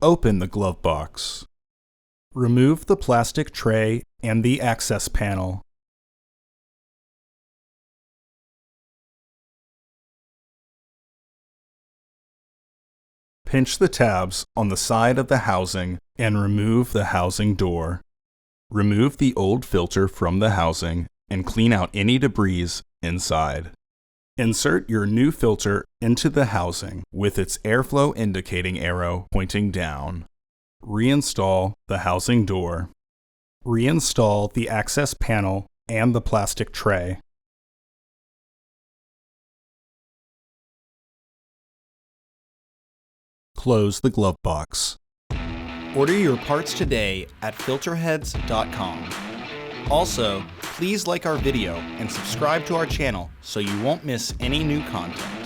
Open the glove box. Remove the plastic tray and the access panel. Pinch the tabs on the side of the housing and remove the housing door. Remove the old filter from the housing and clean out any debris inside. Insert your new filter into the housing with its airflow indicating arrow pointing down. Reinstall the housing door. Reinstall the access panel and the plastic tray. Close the glove box. Order your parts today at filterheads.com. Also, please like our video and subscribe to our channel so you won't miss any new content.